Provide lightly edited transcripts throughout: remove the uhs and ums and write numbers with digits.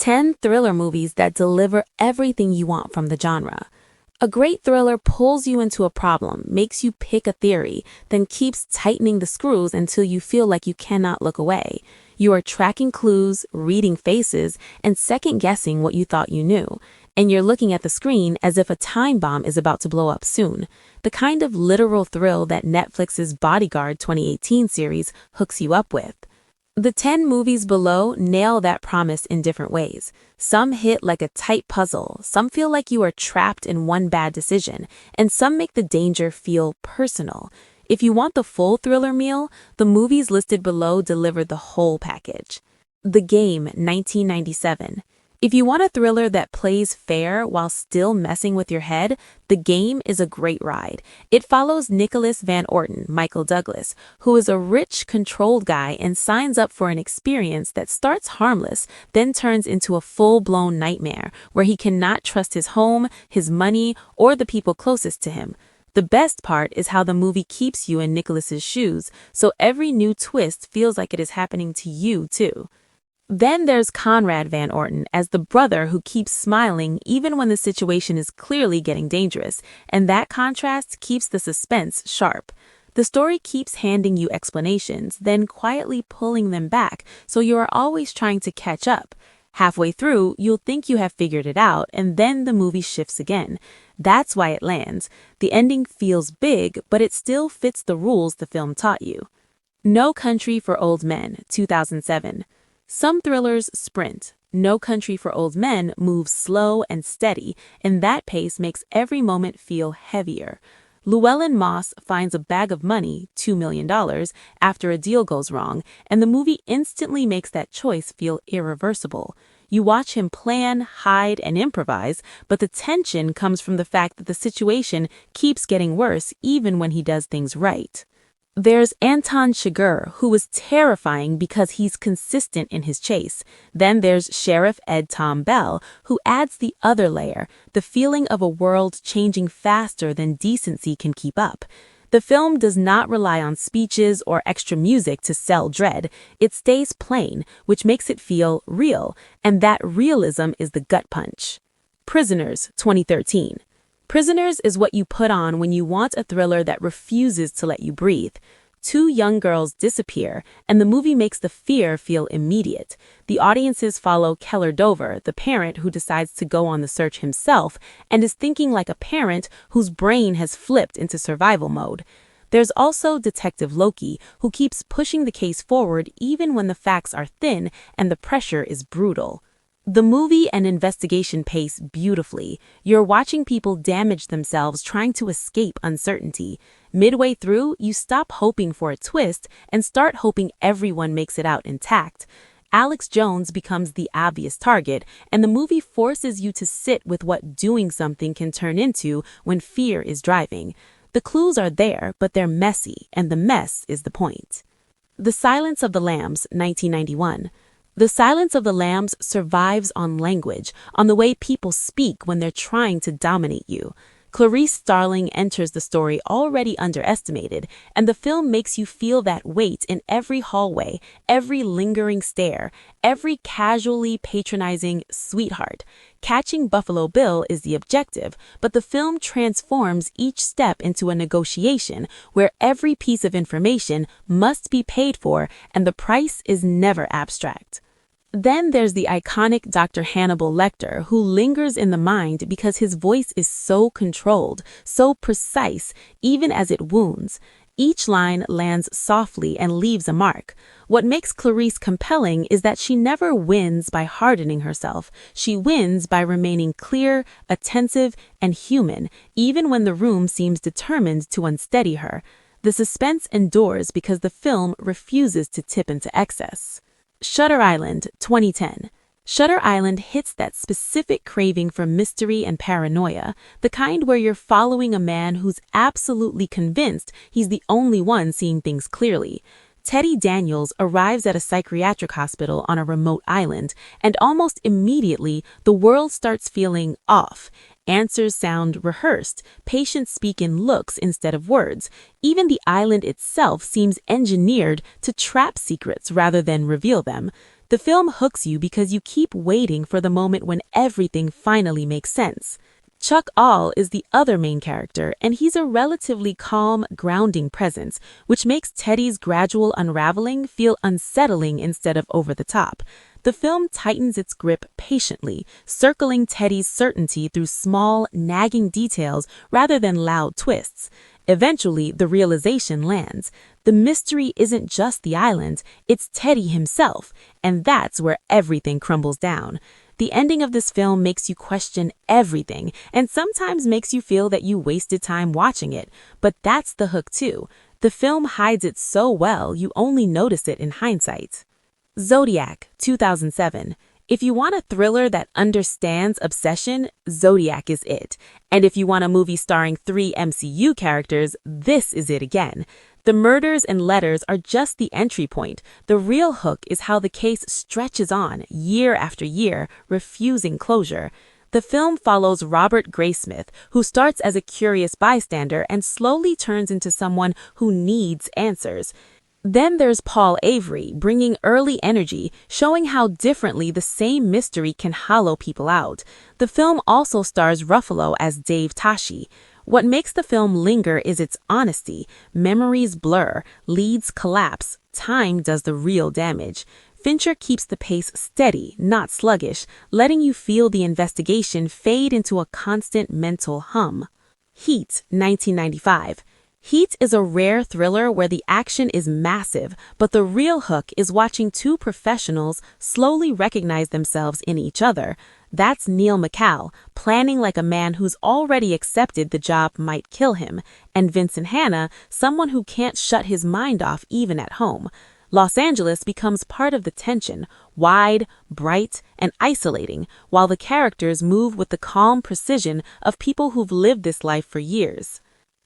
10 thriller movies that deliver everything you want from the genre. A great thriller pulls you into a problem, makes you pick a theory, then keeps tightening the screws until you feel like you cannot look away. You are tracking clues, reading faces, and second-guessing what you thought you knew. And you're looking at the screen as if a time bomb is about to blow up soon. The kind of literal thrill that Netflix's Bodyguard 2018 series hooks you up with. The 10 movies below nail that promise in different ways. Some hit like a tight puzzle, some feel like you are trapped in one bad decision, and some make the danger feel personal. If you want the full thriller meal, the movies listed below deliver the whole package. The Game, 1997. If you want a thriller that plays fair while still messing with your head, The Game is a great ride. It follows Nicholas Van Orton, Michael Douglas, who is a rich, controlled guy and signs up for an experience that starts harmless, then turns into a full-blown nightmare where he cannot trust his home, his money, or the people closest to him. The best part is how the movie keeps you in Nicholas's shoes, so every new twist feels like it is happening to you, too. Then there's Conrad Van Orton as the brother who keeps smiling even when the situation is clearly getting dangerous, and that contrast keeps the suspense sharp. The story keeps handing you explanations, then quietly pulling them back, so you are always trying to catch up. Halfway through, you'll think you have figured it out, and then the movie shifts again. That's why it lands. The ending feels big, but it still fits the rules the film taught you. No Country for Old Men, 2007. Some thrillers sprint. No Country for Old Men moves slow and steady, and that pace makes every moment feel heavier. Llewellyn Moss finds a bag of money, $2 million, after a deal goes wrong, and the movie instantly makes that choice feel irreversible. You watch him plan, hide, and improvise, but the tension comes from the fact that the situation keeps getting worse even when he does things right. There's Anton Chigurh, who is terrifying because he's consistent in his chase. Then there's Sheriff Ed Tom Bell, who adds the other layer, the feeling of a world changing faster than decency can keep up. The film does not rely on speeches or extra music to sell dread. It stays plain, which makes it feel real, and that realism is the gut punch. Prisoners, 2013. Prisoners is what you put on when you want a thriller that refuses to let you breathe. Two young girls disappear, and the movie makes the fear feel immediate. The audiences follow Keller Dover, the parent who decides to go on the search himself and is thinking like a parent whose brain has flipped into survival mode. There's also Detective Loki, who keeps pushing the case forward even when the facts are thin and the pressure is brutal. The movie and investigation pace beautifully. You're watching people damage themselves trying to escape uncertainty. Midway through, you stop hoping for a twist and start hoping everyone makes it out intact. Alex Jones becomes the obvious target, and the movie forces you to sit with what doing something can turn into when fear is driving. The clues are there, but they're messy, and the mess is the point. The Silence of the Lambs, 1991. The Silence of the Lambs survives on language, on the way people speak when they're trying to dominate you. Clarice Starling enters the story already underestimated, and the film makes you feel that weight in every hallway, every lingering stare, every casually patronizing sweetheart. Catching Buffalo Bill is the objective, but the film transforms each step into a negotiation where every piece of information must be paid for and the price is never abstract. Then there's the iconic Dr. Hannibal Lecter, who lingers in the mind because his voice is so controlled, so precise, even as it wounds. Each line lands softly and leaves a mark. What makes Clarice compelling is that she never wins by hardening herself. She wins by remaining clear, attentive, and human, even when the room seems determined to unsteady her. The suspense endures because the film refuses to tip into excess. Shutter Island, 2010. Shutter Island hits that specific craving for mystery and paranoia, the kind where you're following a man who's absolutely convinced he's the only one seeing things clearly. Teddy Daniels arrives at a psychiatric hospital on a remote island, and almost immediately, the world starts feeling off. Answers sound rehearsed, patients speak in looks instead of words. Even the island itself seems engineered to trap secrets rather than reveal them. The The film hooks you because you keep waiting for the moment when everything finally makes sense. Chuck All is the other main character, and he's a relatively calm, grounding presence, which makes Teddy's gradual unraveling feel unsettling instead of over the top. The film tightens its grip patiently, circling Teddy's certainty through small, nagging details rather than loud twists. Eventually, the realization lands. The mystery isn't just the island, it's Teddy himself, and that's where everything crumbles down. The ending of this film makes you question everything and sometimes makes you feel that you wasted time watching it, but that's the hook too. The film hides it so well you only notice it in hindsight. Zodiac, 2007. If you want a thriller that understands obsession, Zodiac is it. And if you want a movie starring 3 MCU characters, this is it again. The murders and letters are just the entry point. The real hook is how the case stretches on, year after year, refusing closure. The film follows Robert Graysmith, who starts as a curious bystander and slowly turns into someone who needs answers. Then there's Paul Avery, bringing early energy, showing how differently the same mystery can hollow people out. The film also stars Ruffalo as Dave Tashi. What makes the film linger is its honesty. Memories blur, leads collapse, time does the real damage. Fincher keeps the pace steady, not sluggish, letting you feel the investigation fade into a constant mental hum. Heat, 1995. Heat is a rare thriller where the action is massive, but the real hook is watching 2 professionals slowly recognize themselves in each other. That's Neil McCall, planning like a man who's already accepted the job might kill him, and Vincent Hanna, someone who can't shut his mind off even at home. Los Angeles becomes part of the tension, wide, bright, and isolating, while the characters move with the calm precision of people who've lived this life for years.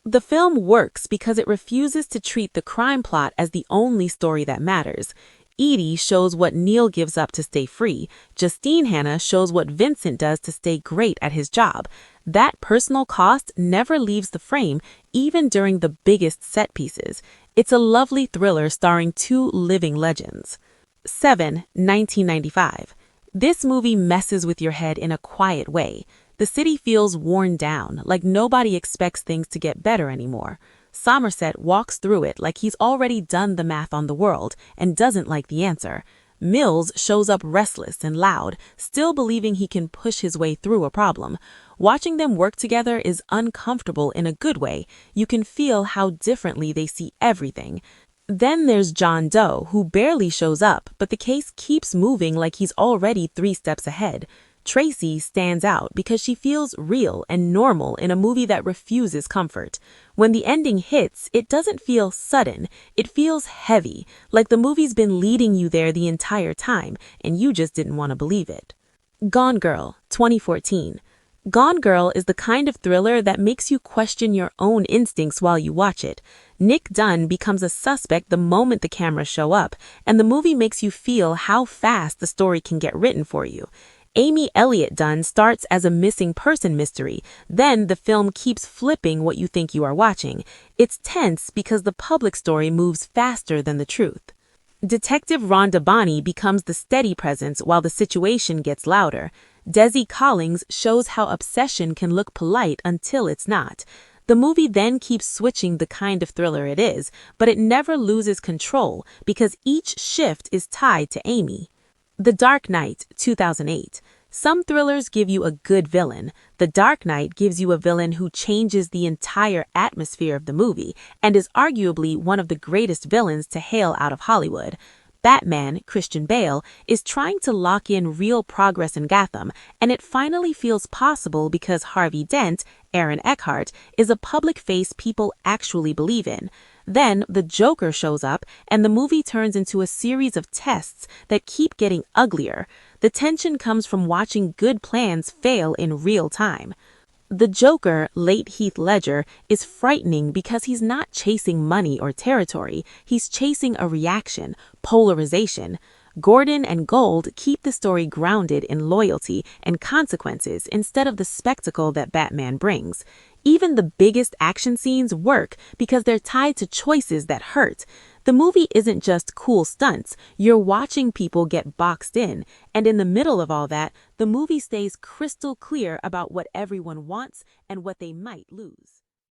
The film works because it refuses to treat the crime plot as the only story that matters. Edie shows what Neil gives up to stay free. Justine Hanna shows what Vincent does to stay great at his job. That personal cost never leaves the frame, even during the biggest set pieces. It's a lovely thriller starring 2 living legends. 7, 1995. This movie messes with your head in a quiet way. The city feels worn down, like nobody expects things to get better anymore. Somerset walks through it like he's already done the math on the world and doesn't like the answer. Mills shows up restless and loud, still believing he can push his way through a problem. Watching them work together is uncomfortable in a good way. You can feel how differently they see everything. Then there's John Doe, who barely shows up, but the case keeps moving like he's already 3 steps ahead. Tracy stands out because she feels real and normal in a movie that refuses comfort. When the ending hits, it doesn't feel sudden. It feels heavy, like the movie's been leading you there the entire time, and you just didn't want to believe it. Gone Girl, 2014. Gone Girl is the kind of thriller that makes you question your own instincts while you watch it. Nick Dunn becomes a suspect the moment the cameras show up, and the movie makes you feel how fast the story can get written for you. Amy Elliott Dunn starts as a missing person mystery, then the film keeps flipping what you think you are watching. It's tense because the public story moves faster than the truth. Detective Rhonda Bonney becomes the steady presence while the situation gets louder. Desi Collins shows how obsession can look polite until it's not. The movie then keeps switching the kind of thriller it is, but it never loses control because each shift is tied to Amy. The Dark Knight, 2008. Some thrillers give you a good villain. The Dark Knight gives you a villain who changes the entire atmosphere of the movie and is arguably one of the greatest villains to hail out of Hollywood. Batman, Christian Bale, is trying to lock in real progress in Gotham, and it finally feels possible because Harvey Dent, Aaron Eckhart, is a public face people actually believe in. Then the Joker shows up, and the movie turns into a series of tests that keep getting uglier. The tension comes from watching good plans fail in real time. The Joker, late Heath Ledger, is frightening because he's not chasing money or territory. He's chasing a reaction, polarization. Gordon and Gold keep the story grounded in loyalty and consequences instead of the spectacle that Batman brings. Even the biggest action scenes work because they're tied to choices that hurt. The movie isn't just cool stunts, you're watching people get boxed in, and in the middle of all that, the movie stays crystal clear about what everyone wants and what they might lose.